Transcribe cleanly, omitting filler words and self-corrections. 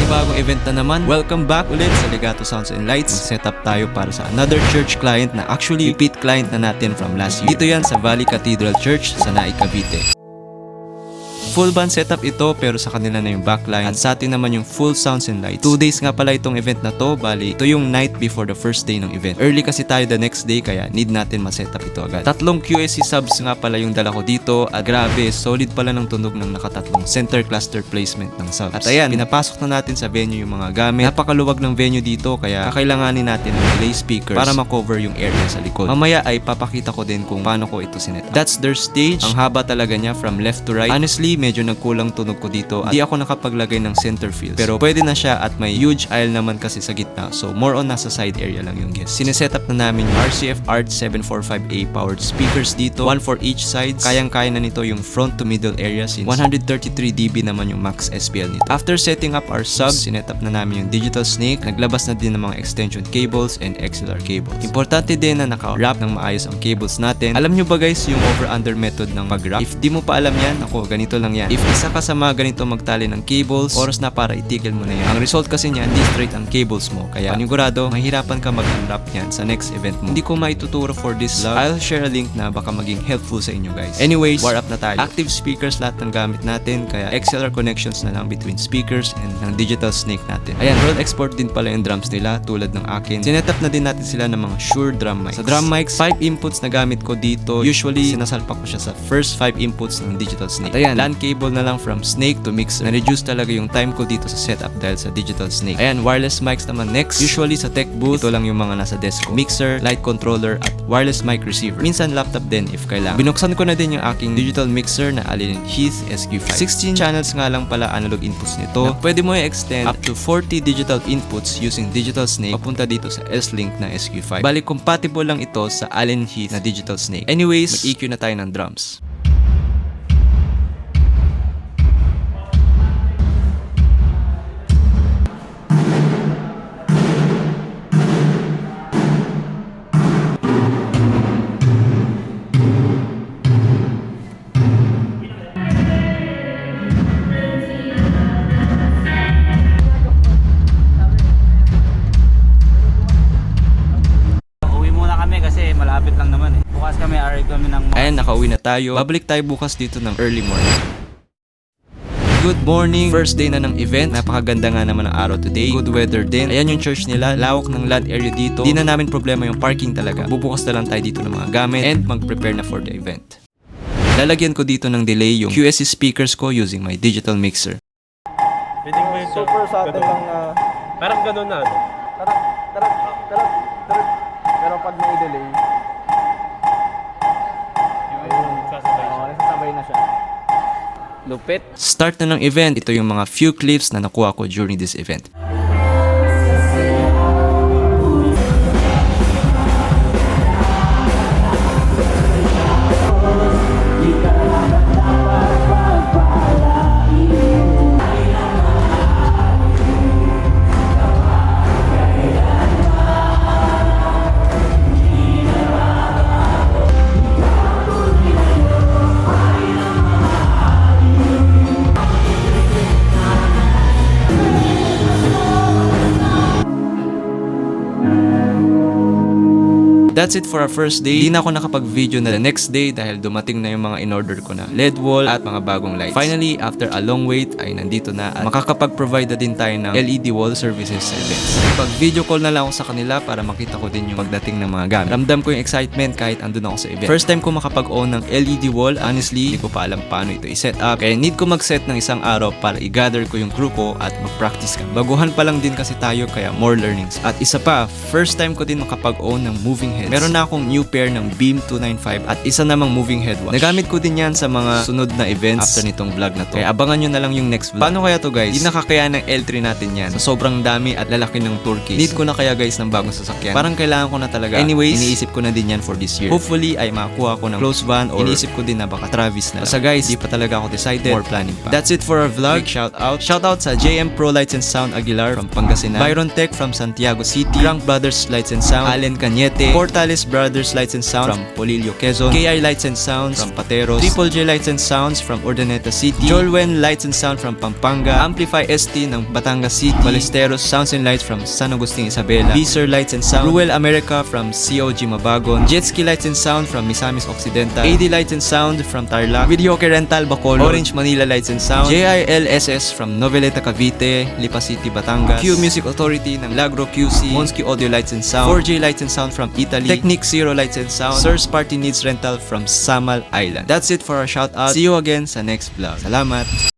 panibagong event na naman. Welcome back ulit sa Legato Sounds and Lights. Mag-setup tayo para sa another church client na actually repeat client na natin from last year. Dito yan sa Valley Cathedral Church sa Naik, Cavite. Full band setup ito pero sa kanila na yung backline at sa atin naman yung full sounds and lights. 2 days nga pala itong event na to, bali ito yung night before the first day ng event. Early kasi tayo the next day kaya need natin ma-setup ito agad. 3 QSC subs nga pala yung dala ko dito at grabe, solid pala ng tunog ng nakatatlong center cluster placement ng subs. At ayan, pinapasok na natin sa venue yung mga gamit. Napakaluwag ng venue dito kaya kakailanganin natin ng delay speakers para ma-cover yung area sa likod. Mamaya ay papakita ko din kung paano ko ito sinet up. That's their stage. Ang haba talaga niya from left to right. Honestly, medyo nagkulang tunog ko dito at di ako nakapaglagay ng center fields. Pero pwede na siya at may huge aisle naman kasi sa gitna. So more on nasa side area lang yung guest. Sineset up na namin yung RCF Art 745A powered speakers dito. 1 for each sides. Kayang-kaya na nito yung front to middle area since 133 dB naman yung max SPL nito. After setting up our subs, sinet up na namin yung digital snake. Naglabas na din ng mga extension cables and XLR cables. Importante din na naka-wrap ng maayos ang cables natin. Alam nyo ba guys yung over-under method ng mag-wrap? If di mo pa alam yan, ako ganito lang yan. If isa ka sa mga ganito magtali ng cables, oras na para itigil mo na yan. Ang result kasi niyan, hindi straight ang cables mo. Kaya panigurado, mahirapan ka mag-unwrap yan sa next event mo. Hindi ko maituturo for this vlog. I'll share a link na baka maging helpful sa inyo guys. Anyways, wire up na tayo. Active speakers lahat ng gamit natin, kaya XLR connections na lang between speakers and ng digital snake natin. Ayan, world export din pala yung drums nila tulad ng akin. Sinetap na din natin sila ng mga Shure drum mics. Sa drum mics, 5 inputs na gamit ko dito. Usually, sinasalpak ko siya sa first 5 inputs ng digital snake. At ayan, LAN cable na lang from snake to mixer. Na-reduce talaga yung time ko dito sa setup dahil sa digital snake. Ayan, wireless mics naman next. Usually sa tech booth, ito lang yung mga nasa desk ko. Mixer, light controller, at wireless mic receiver. Minsan laptop din if kailangan. Binuksan ko na din yung aking digital mixer na Allen Heath SQ5. 16 channels nga lang pala analog inputs nito. Na pwede mo i-extend up to 40 digital inputs using digital snake papunta dito sa S-Link na SQ5. Bali, compatible lang ito sa Allen Heath na digital snake. Anyways, mag-EQ na tayo ng drums. Malapit lang naman eh. Bukas kami arrive kami ng Ayan, nakauwi na tayo. Babalik tayo bukas dito ng early morning. Good morning! First day na ng event. Napakaganda nga naman ang araw today. Good weather din. Ayan yung church nila. Lawak ng land area dito. Di na namin problema yung parking talaga. Bubukas na lang tayo dito ng mga gamit and mag-prepare na for the event. Lalagyan ko dito ng delay yung QSC speakers ko using my digital mixer. Pwede ba yung Super sa atin lang parang gano'n na ano? tarap. Pero pag may delay, Yung sasabay siya. nasasabay na siya. lupit. Start na ng event. Ito yung mga few clips na nakuha ko during this event. That's it for our first day. Di na ako nakapag-video na the next day dahil dumating na yung mga in-order ko na LED wall at mga bagong lights. Finally, after a long wait ay nandito na at makakapag-provide na din tayo ng LED wall services sa events. Pag-video call na lang ako sa kanila para makita ko din yung pagdating ng mga gamit. Ramdam ko yung excitement kahit andun ako sa event. First time ko makapag-own ng LED wall. Honestly, hindi ko pa alam paano ito i-set up. Kaya need ko mag-set ng isang araw para i-gather ko yung grupo at mag-practice ka. Baguhan pa lang din kasi tayo kaya more learnings. At isa pa, first time ko din makapag-own ng moving heads. Meron na akong new pair ng Beam 295 at isa namang moving head wash. Nagamit ko din yan sa mga sunod na events after nitong vlog na to. Kaya abangan nyo na lang yung next vlog. Paano kaya to guys? Di nakakaya ng L3 natin yan. Sa sobrang dami at lalaki ng tour case. Need ko na kaya guys ng bagong sasakyan. Parang kailangan ko na talaga. Anyways, iniisip ko na din yan for this year. Hopefully ay makakuha ko ng close van or iniisip ko din na baka Travis na. Basta guys, di pa talaga ako decided. More planning pa. That's it for our vlog. Big shout out. Shout out sa JM Pro Lights and Sound Aguilar from Pangasinan. Byron Tech from Santiago City. Frank Brothers Lights and Sound. Allen Cañete. Porta Orientalis Brothers Lights and Sound from Polillo, Quezon, KI Lights and Sounds from Pateros, Triple J Lights and Sounds from Urdaneta City, Jolwen Lights and Sound from Pampanga, Amplify ST ng Batangas City, Ballesteros Sounds and Lights from San Agustin Isabela, Beezer Lights and Sound, Ruel America from COG Mabagon, Jetski Lights and Sound from Misamis Occidental, AD Lights and Sound from Tarlac, Videoke Rental Bacolod, Orange Manila Lights and Sound, JILSS from Noveleta Cavite, Lipa City Batangas, Q Music Authority ng Lagro QC, Monsky Audio Lights and Sound, 4J Lights and Sound from Italy, Technic Zero Lights and Sound, Sir's Party Needs Rental from Samal Island. That's it for our shoutout. See you again sa next vlog. Salamat!